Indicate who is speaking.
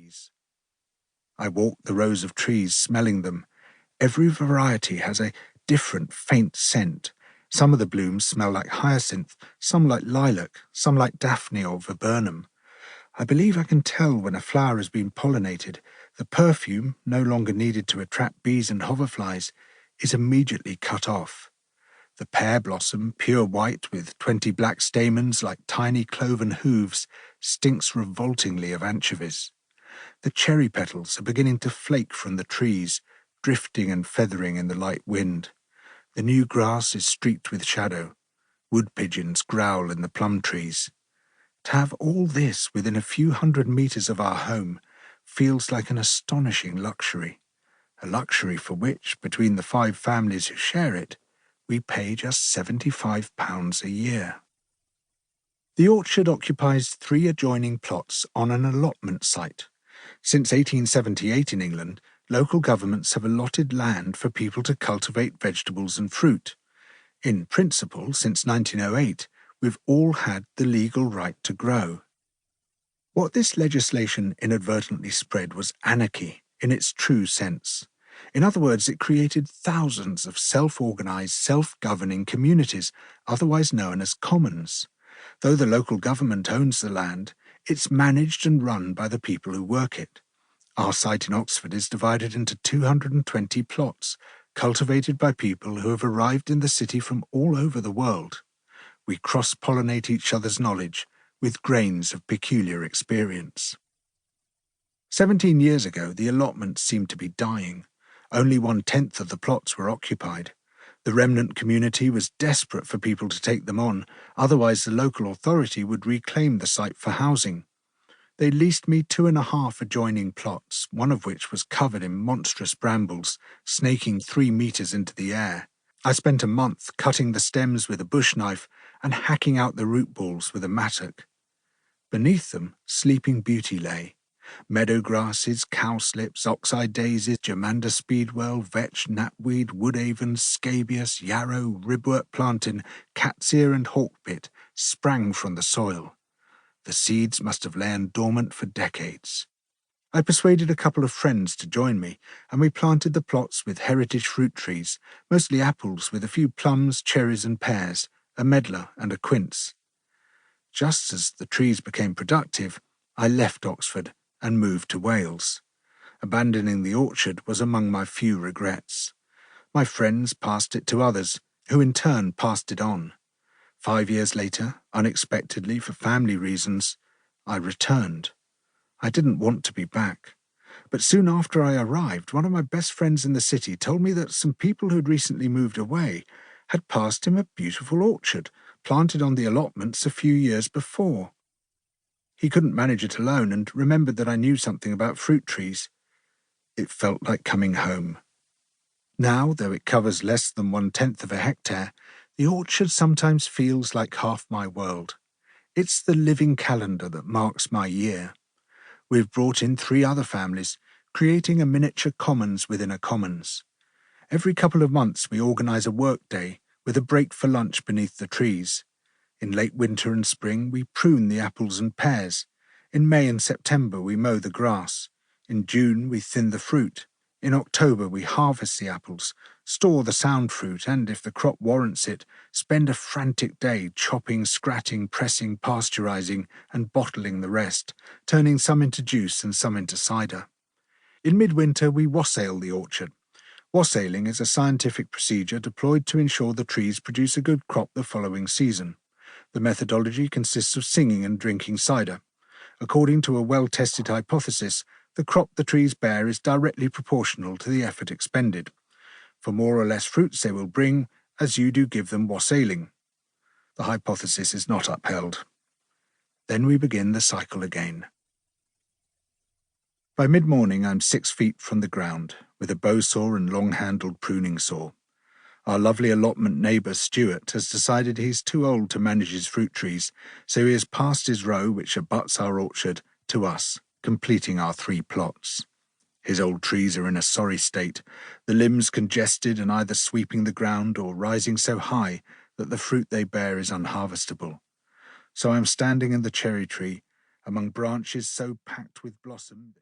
Speaker 1: trees. I walked the rows of trees, smelling them. Every variety has a different faint scent. Some of the blooms smell like hyacinth, some like lilac, some like daphne or viburnum. I believe I can tell when a flower has been pollinated. The perfume, no longer needed to attract bees and hoverflies, is immediately cut off. The pear blossom, pure white with 20 black stamens like tiny cloven hooves, stinks revoltingly of anchovies. The cherry petals are beginning to flake from the trees, drifting and feathering in the light wind. The new grass is streaked with shadow. Wood pigeons growl in the plum trees. To have all this within a few hundred meters of our home feels like an astonishing luxury, a luxury for which, between the 5 families who share it, we pay just £75 a year. The orchard occupies 3 adjoining plots on an allotment site. Since 1878 in England, local governments have allotted land for people to cultivate vegetables and fruit. In principle, since 1908, we've all had the legal right to grow. What this legislation inadvertently spread was anarchy in its true sense. In other words, it created thousands of self-organized, self-governing communities, otherwise known as commons. Though the local government owns the land, it's managed and run by the people who work it. Our site in Oxford is divided into 220 plots, cultivated by people who have arrived in the city from all over the world. We cross-pollinate each other's knowledge with grains of peculiar experience. 17 years ago, the allotments seemed to be dying. Only 1/10 of the plots were occupied. The remnant community was desperate for people to take them on, otherwise the local authority would reclaim the site for housing. They leased me 2.5 adjoining plots, one of which was covered in monstrous brambles, snaking 3 meters into the air. I spent a month cutting the stems with a bush knife and hacking out the root balls with a mattock. Beneath them, Sleeping Beauty lay. Meadow grasses, cowslips, ox-eye daisies, germander speedwell, vetch, knapweed, woodavens, scabious, yarrow, ribwort plantain, cat's ear and hawkbit sprang from the soil. The seeds must have lain dormant for decades. I persuaded a couple of friends to join me, and we planted the plots with heritage fruit trees, mostly apples with a few plums, cherries and pears, a medlar and a quince. Just as the trees became productive, I left Oxford and moved to Wales. Abandoning the orchard was among my few regrets. My friends passed it to others, who in turn passed it on. 5 years later, unexpectedly for family reasons, I returned. I didn't want to be back. But soon after I arrived, one of my best friends in the city told me that some people who had recently moved away had passed him a beautiful orchard, planted on the allotments a few years before. He couldn't manage it alone and remembered that I knew something about fruit trees. It felt like coming home. Now, though it covers less than 1/10 of a hectare, the orchard sometimes feels like half my world. It's the living calendar that marks my year. We've brought in 3 other families, creating a miniature commons within a commons. Every couple of months we organise a work day with a break for lunch beneath the trees. In late winter and spring we prune the apples and pears. In May and September we mow the grass. In June we thin the fruit. In October we harvest the apples, store the sound fruit and, if the crop warrants it, spend a frantic day chopping, scratting, pressing, pasteurising and bottling the rest, turning some into juice and some into cider. In midwinter we wassail the orchard. Wassailing is a scientific procedure deployed to ensure the trees produce a good crop the following season. The methodology consists of singing and drinking cider. According to a well-tested hypothesis, the crop the trees bear is directly proportional to the effort expended. For more or less fruits they will bring, as you do give them wassailing. The hypothesis is not upheld. Then we begin the cycle again. By mid-morning I'm 6 feet from the ground, with a bow saw and long-handled pruning saw. Our lovely allotment neighbour, Stuart, has decided he's too old to manage his fruit trees, so he has passed his row, which abuts our orchard, to us, completing our 3 plots. His old trees are in a sorry state, the limbs congested and either sweeping the ground or rising so high that the fruit they bear is unharvestable. So I am standing in the cherry tree, among branches so packed with blossom